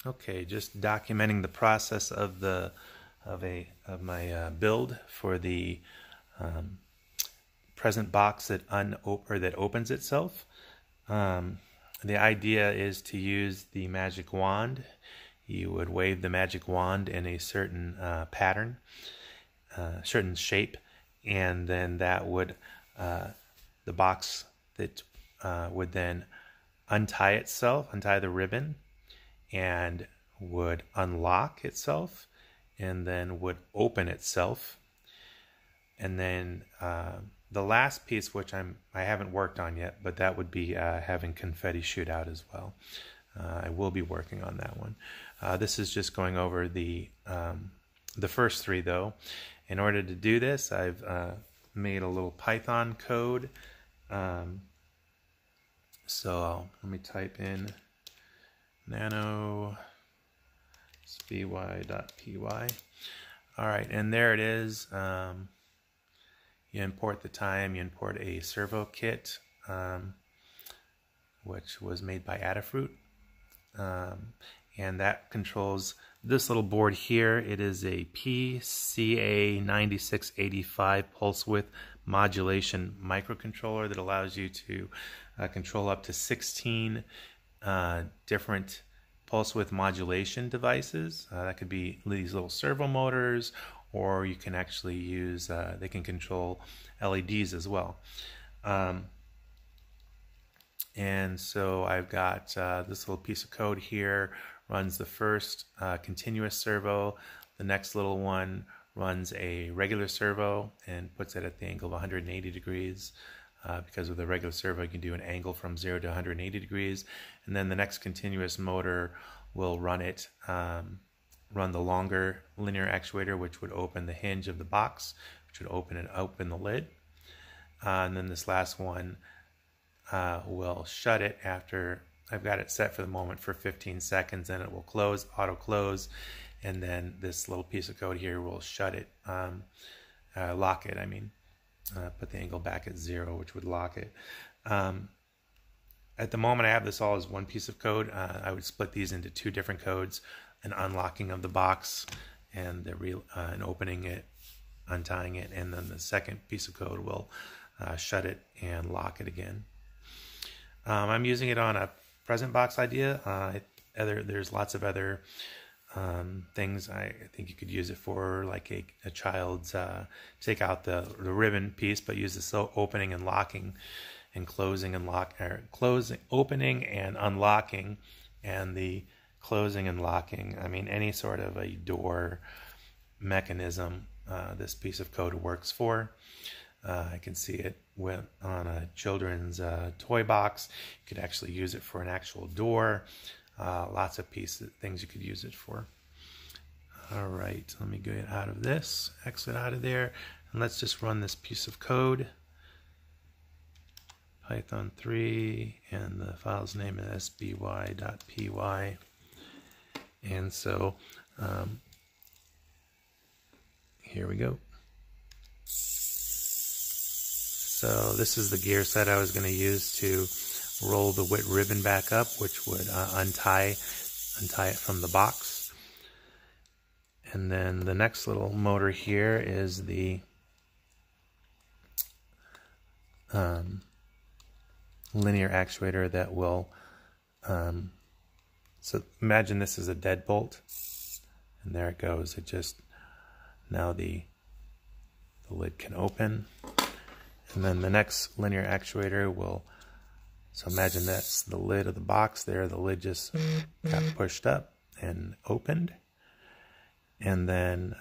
Okay, just documenting the process of my build for the present box that opens itself. The idea is to use the magic wand. You would wave the magic wand in a certain pattern, certain shape, and then that would the box that would then untie the ribbon, and would unlock itself, and then would open itself. And then the last piece, which I haven't worked on yet, but that would be having confetti shoot out as well. I will be working on that one. This is just going over the first three though. In order to do this, I've made a little Python code. So let me type in nano by.py. All right, and there it is. You import the time, you import a servo kit, which was made by Adafruit. And that controls this little board here. It is a PCA9685 pulse width modulation microcontroller that allows you to control up to 16 different pulse width modulation devices. That could be these little servo motors, or you can actually use, they can control LEDs as well. And so I've got this little piece of code here, runs the first continuous servo. The next little one runs a regular servo and puts it at the angle of 180 degrees. Because with a regular servo, you can do an angle from 0 to 180 degrees. And then the next continuous motor will run it, run the longer linear actuator, which would open the hinge of the box, which would open the lid. And then this last one will shut it after I've got it set for the moment for 15 seconds, and it will close, auto close, and then this little piece of code here will shut it, lock it, I mean. Put the angle back at 0, which would lock it. At the moment, I have this all as one piece of code. I would split these into two different codes: an unlocking of the box and an opening it, untying it, and then the second piece of code will shut it and lock it again. I'm using it on a present box idea. There's lots of other things I think you could use it for, like a child's take out the ribbon piece, but use this opening and locking and closing and opening and unlocking, and the closing and locking. I mean, any sort of a door mechanism this piece of code works for. I can see it on a children's toy box. You could actually use it for an actual door. Lots of things you could use it for. All right, let me get out of this, exit out of there, and let's just run this piece of code. Python 3, and the file's name is sby.py. And so here we go. So this is the gear set I was going to use to roll the wet ribbon back up, which would untie it from the box. And then the next little motor here is the linear actuator that will, so imagine this is a deadbolt, and there it goes. It just, now the lid can open. And then the next linear actuator will, so imagine that's the lid of the box there. The lid just got pushed up and opened. And then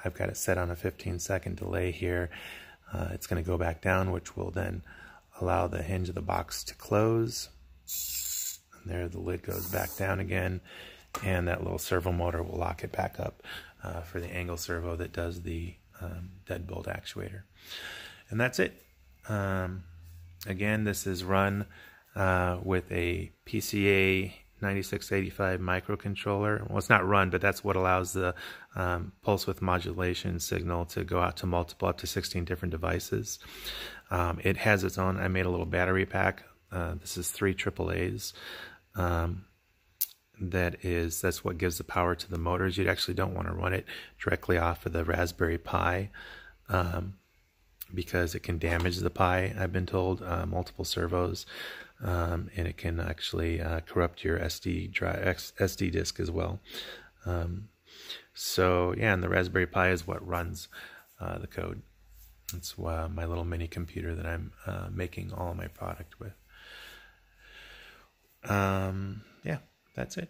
I've got it set on a 15-second delay here. It's going to go back down, which will then allow the hinge of the box to close. And there the lid goes back down again. And that little servo motor will lock it back up for the angle servo that does the deadbolt actuator. And that's it. Again, this is run with a PCA9685 microcontroller. Well, it's not run, but that's what allows the pulse width modulation signal to go out to multiple, up to 16 different devices. It has its own, I made a little battery pack. This is 3 AAAs. that's what gives the power to the motors. You actually don't want to run it directly off of the Raspberry Pi, because it can damage the Pi, I've been told, multiple servos, and it can actually corrupt your SD disk as well. So yeah, and the Raspberry Pi is what runs the code. It's my little mini computer that I'm making all of my product with. Yeah, that's it.